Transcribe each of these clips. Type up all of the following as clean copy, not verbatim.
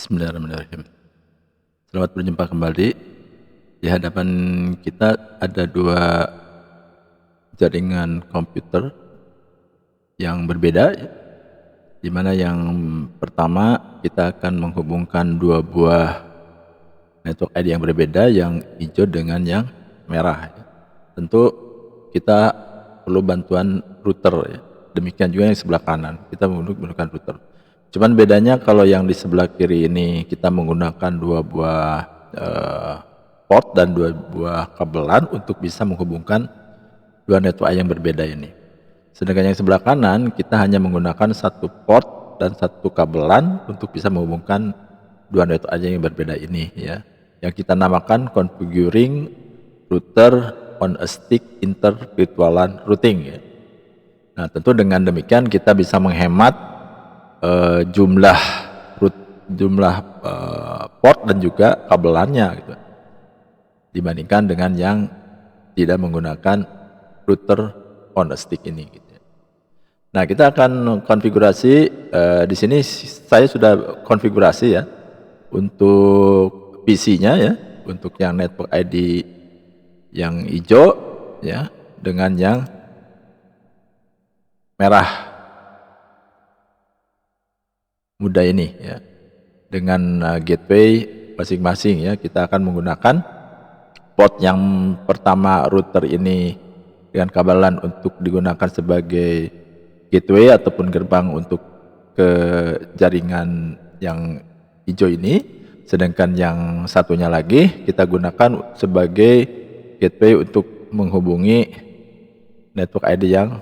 Bismillahirrahmanirrahim. Selamat berjumpa kembali. Di hadapan kita ada dua jaringan komputer yang berbeda, di mana yang pertama kita akan menghubungkan dua buah network ID yang berbeda, yang hijau dengan yang merah. Tentu kita perlu bantuan router, demikian juga yang sebelah kanan kita menggunakan router. Cuman bedanya kalau yang di sebelah kiri ini kita menggunakan dua buah port dan dua buah kabelan untuk bisa menghubungkan dua network yang berbeda ini. Sedangkan yang sebelah kanan kita hanya menggunakan satu port dan satu kabelan untuk bisa menghubungkan dua network yang berbeda ini, ya. Yang kita namakan configuring router on a stick inter-virtualan routing, ya. Nah, tentu dengan demikian kita bisa menghemat jumlah port dan juga kabelannya, gitu, dibandingkan dengan yang tidak menggunakan router on a stick ini, gitu. Nah, kita akan konfigurasi di sini. Saya sudah konfigurasi, ya, untuk PC-nya, ya, untuk yang network ID yang hijau, ya, dengan yang merah muda ini, ya, dengan gateway masing-masing, ya. Kita akan menggunakan port yang pertama router ini dengan kabelan untuk digunakan sebagai gateway ataupun gerbang untuk ke jaringan yang hijau ini, sedangkan yang satunya lagi kita gunakan sebagai gateway untuk menghubungi network ID yang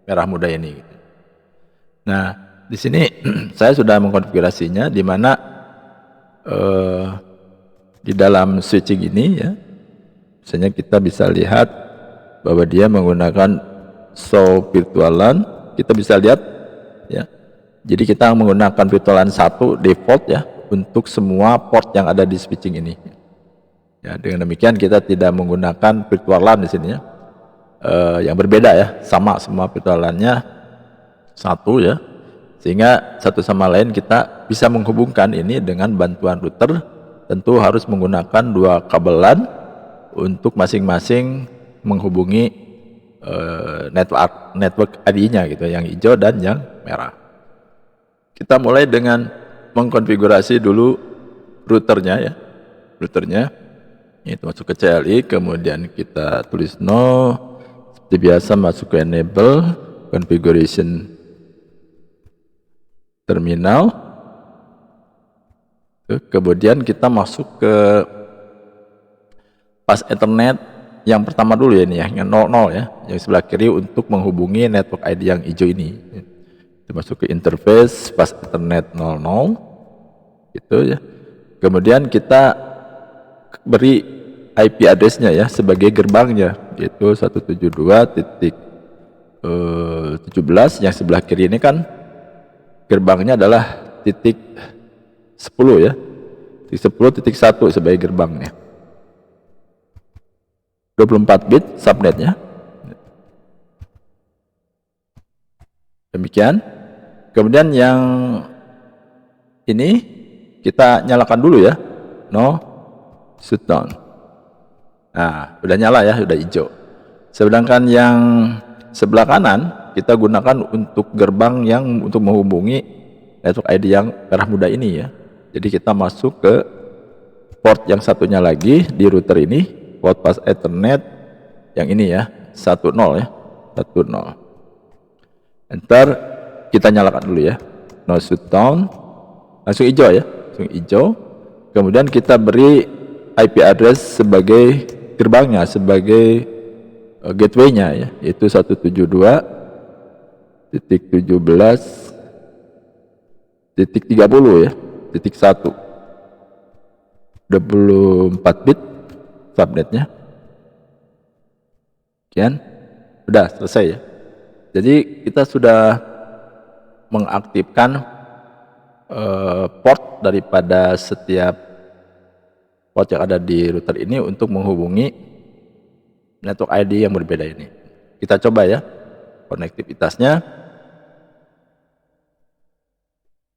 merah muda ini. Nah, di sini saya sudah mengkonfigurasinya, di mana di dalam switching ini, ya, misalnya kita bisa lihat bahwa dia menggunakan show virtualan. Kita bisa lihat, ya. Jadi kita menggunakan virtualan 1 default, ya, untuk semua port yang ada di switching ini. Ya, dengan demikian kita tidak menggunakan virtualan di sini, ya. Yang berbeda, ya, sama semua virtualannya satu, ya. Sehingga satu sama lain kita bisa menghubungkan ini dengan bantuan router. Tentu harus menggunakan dua kabelan untuk masing-masing menghubungi network ID-nya, gitu, yang hijau dan yang merah. Kita mulai dengan mengkonfigurasi dulu routernya, ya. Routernya itu masuk ke CLI, kemudian kita tulis no, seperti biasa masuk ke enable configuration terminal, kemudian kita masuk ke pas Ethernet yang pertama dulu, ya, ini, ya, yang 00, ya, yang sebelah kiri untuk menghubungi network ID yang hijau ini. Kita masuk ke interface pas Ethernet 00, gitu, ya. Kemudian kita beri IP address-nya, ya, sebagai gerbangnya, yaitu 172.17. Yang sebelah kiri ini kan gerbangnya adalah titik 10, ya, titik 10.1 sebagai gerbangnya, 24 bit subnetnya. Demikian. Kemudian yang ini kita nyalakan dulu, ya, no shutdown. Nah, udah nyala, ya, udah hijau. Sedangkan yang sebelah kanan kita gunakan untuk gerbang yang untuk menghubungi network ID yang merah muda ini, ya. Jadi kita masuk ke port yang satunya lagi di router ini, port pas Ethernet yang ini, ya, 10, ya, 10. Enter, kita nyalakan dulu, ya, no shutdown, langsung hijau, ya, langsung hijau. Kemudian kita beri IP address sebagai gerbangnya, sebagai gateway-nya, ya, yaitu 172.17.30, ya, titik 1, 24 bit subnetnya. Sekian, udah selesai, ya. Jadi kita sudah mengaktifkan port daripada setiap port yang ada di router ini untuk menghubungi network ID yang berbeda ini. Kita coba, ya, konektivitasnya.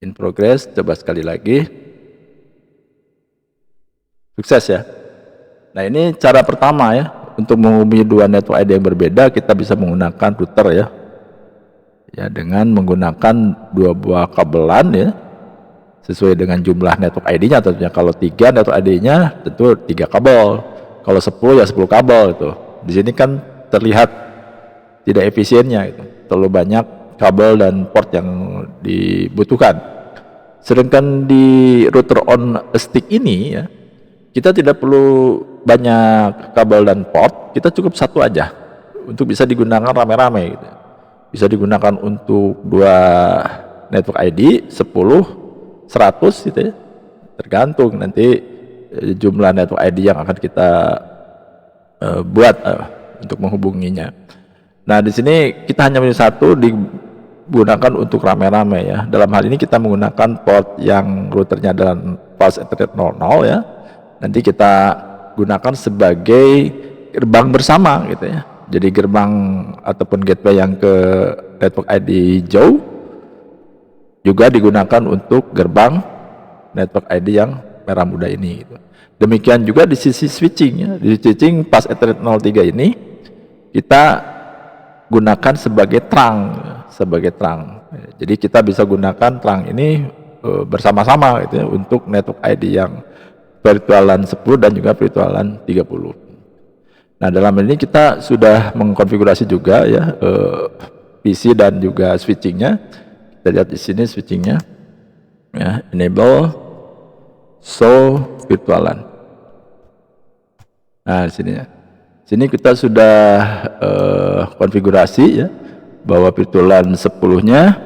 In progress, coba sekali lagi. Sukses ya. Nah, ini cara pertama ya, untuk menghubungi dua network ID yang berbeda kita bisa menggunakan router ya. Ya, dengan menggunakan dua buah kabelan ya, sesuai dengan jumlah network ID-nya tentunya. Kalau 3 network ID-nya tentu 3 kabel. Kalau 10 ya 10 kabel itu. Di sini kan terlihat tidak efisiennya itu. Terlalu banyak kabel dan port yang dibutuhkan. Sedangkan di router on a stick ini ya, kita tidak perlu banyak kabel dan port, kita cukup satu aja untuk bisa digunakan rame-rame gitu. Bisa digunakan untuk dua network ID 10, 100 gitu ya. Tergantung nanti jumlah network ID yang akan kita buat untuk menghubunginya. Nah, di sini kita hanya punya satu digunakan untuk rame-rame ya. Dalam hal ini kita menggunakan port yang routernya adalah Fast Ethernet 00 ya. Nanti kita gunakan sebagai gerbang bersama gitu ya. Jadi gerbang ataupun gateway yang ke network ID jauh juga digunakan untuk gerbang network ID yang merah muda ini gitu. Demikian juga di sisi switching ya. Di switching Fast Ethernet 03 ini kita gunakan sebagai terang, Jadi kita bisa gunakan terang ini bersama-sama gitu ya, untuk network ID yang virtualan 10 dan juga virtualan 30. Nah, dalam ini kita sudah mengkonfigurasi juga ya PC dan juga switchingnya. Kita lihat di sini switchingnya ya, enable show virtualan. Nah, di sini ya. Sini kita sudah konfigurasi ya, bahwa virtualan 10-nya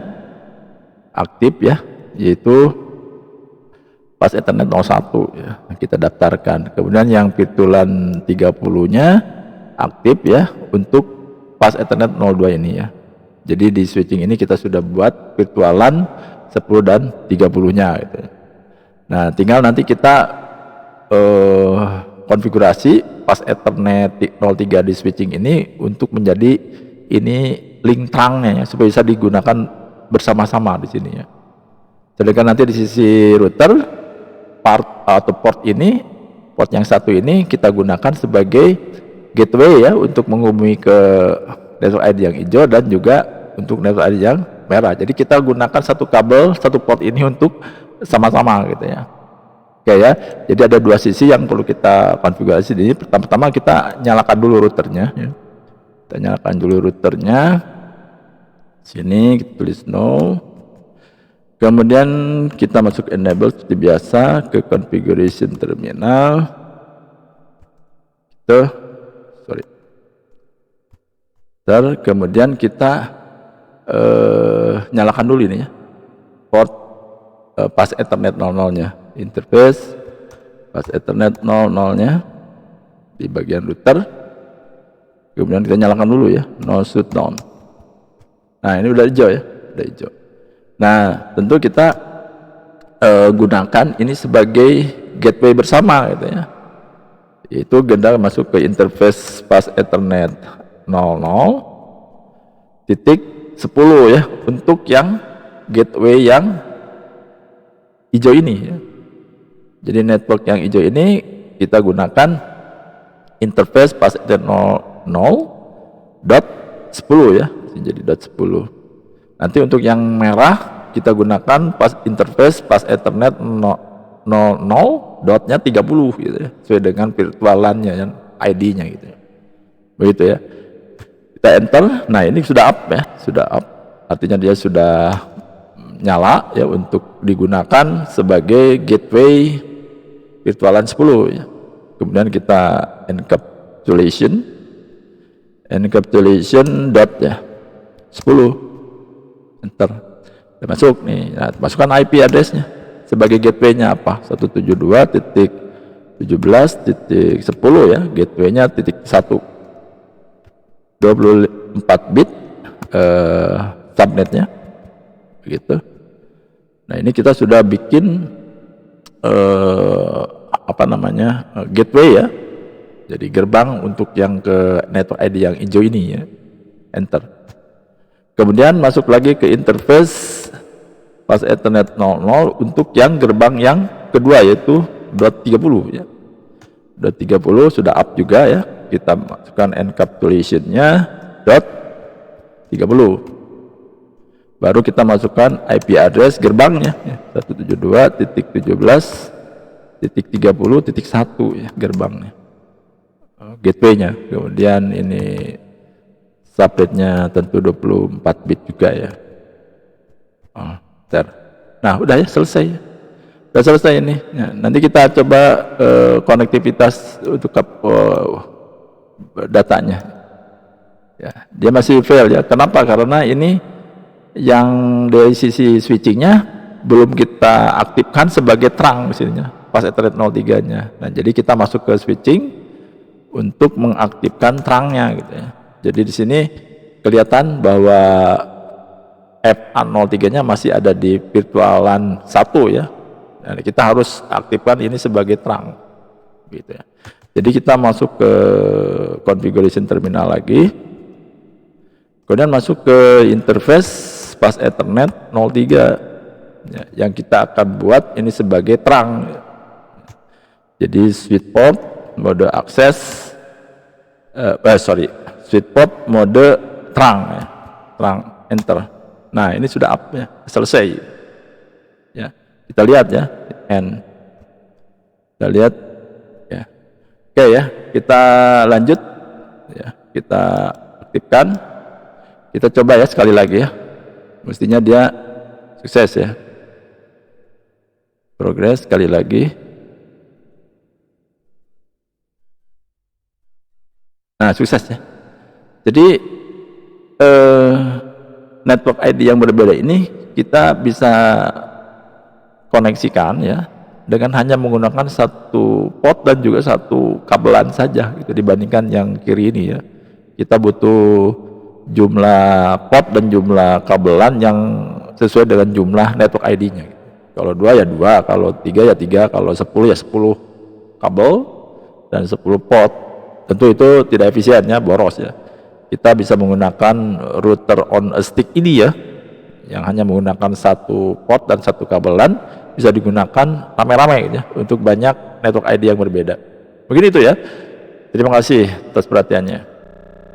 aktif ya, yaitu Fast Ethernet 01 ya, kita daftarkan. Kemudian yang virtualan 30-nya aktif ya untuk Fast Ethernet 02 ini ya. Jadi di switching ini kita sudah buat virtualan 10 dan 30-nya gitu. Nah, tinggal nanti kita konfigurasi Fast Ethernet 03 di switching ini untuk menjadi ini link terangnya ya, supaya bisa digunakan bersama-sama di sini ya. Sedangkan nanti di sisi router port ini, port yang satu ini kita gunakan sebagai gateway ya, untuk menghubungi ke network ID yang hijau dan juga untuk network ID yang merah. Jadi kita gunakan satu kabel, satu port ini untuk sama-sama gitu ya. Oke ya. Jadi ada dua sisi yang perlu kita konfigurasi. Ini pertama-tama kita nyalakan dulu routernya ya. Kita nyalakan dulu routernya. Sini kita tulis no. Kemudian kita masuk enable seperti biasa ke configuration terminal. Kemudian kita nyalakan dulu ini ya, port Fast Ethernet 00-nya, interface Fast Ethernet 00-nya di bagian router. Kemudian kita nyalakan dulu ya, no shutdown. Nah, ini udah hijau ya, udah hijau. Nah, tentu kita gunakan ini sebagai gateway bersama gitu ya. Yaitu kita masuk ke interface Fast Ethernet 00.10 ya, untuk yang gateway yang hijau ini ya. Jadi network yang hijau ini kita gunakan interface Fast Ethernet 0.10 ya. Jadi .10. Nanti untuk yang merah kita gunakan interface Fast Ethernet 00 dotnya 30 gitu ya, sesuai dengan virtualannya yang ID-nya gitu ya. Begitu ya. Kita enter. Nah, ini sudah up ya, sudah up. Artinya dia sudah nyala ya, untuk digunakan sebagai gateway virtualan 10 ya. Kemudian kita encapsulation dot ya 10. Enter. Kita masuk nih. Nah, masukkan IP address-nya sebagai gateway-nya apa? 172.17.10 ya, gateway-nya .1. 24 bit subnetnya. Begitu. Nah, ini kita sudah bikin gateway ya. Jadi gerbang untuk yang ke network ID yang hijau ini ya. Enter. Kemudian masuk lagi ke interface Fast Ethernet 00 untuk yang gerbang yang kedua, yaitu .30 ya. Udah 30 sudah up juga ya. Kita masukkan encapsulation-nya dot 30. Baru kita masukkan IP address gerbangnya ya, 172.17.30.1 ya gerbangnya, gateway-nya. Kemudian ini subnetnya tentu 24 bit juga ya. Nah udah ya, selesai ya. Udah selesai ini ya, nanti kita coba konektivitas untuk datanya ya. Dia masih fail ya. Kenapa? Karena ini yang dari sisi switchingnya belum kita aktifkan sebagai terang misalnya pas Ethernet 03 nya. Nah jadi kita masuk ke switching untuk mengaktifkan terangnya gitu ya. Jadi di sini kelihatan bahwa FA03 nya masih ada di virtualan 1 ya. Nah, kita harus aktifkan ini sebagai terang gitu ya. Jadi kita masuk ke configuration terminal lagi, kemudian masuk ke interface pas Ethernet 03 ya, yang kita akan buat ini sebagai terang. Jadi switch port mode akses switch port mode terang ya, terang, enter. Nah ini sudah up ya, selesai ya. Kita lihat ya, kita lihat ya. Oke ya, kita lanjut ya, kita aktifkan, kita coba ya sekali lagi ya. Mestinya dia sukses ya. Progress sekali lagi. Nah sukses ya. Jadi network ID yang berbeda ini kita bisa koneksikan ya dengan hanya menggunakan satu port dan juga satu kabelan saja gitu, dibandingkan yang kiri ini ya. Kita butuh jumlah port dan jumlah kabelan yang sesuai dengan jumlah network ID-nya. Kalau 2 ya 2, kalau 3 ya 3, kalau 10 ya 10 kabel dan 10 port. Tentu itu tidak efisien ya, boros ya. Kita bisa menggunakan router on a stick ini ya, yang hanya menggunakan satu port dan satu kabelan, bisa digunakan rame-rame ya, untuk banyak network ID yang berbeda. Mungkin itu ya. Terima kasih atas perhatiannya.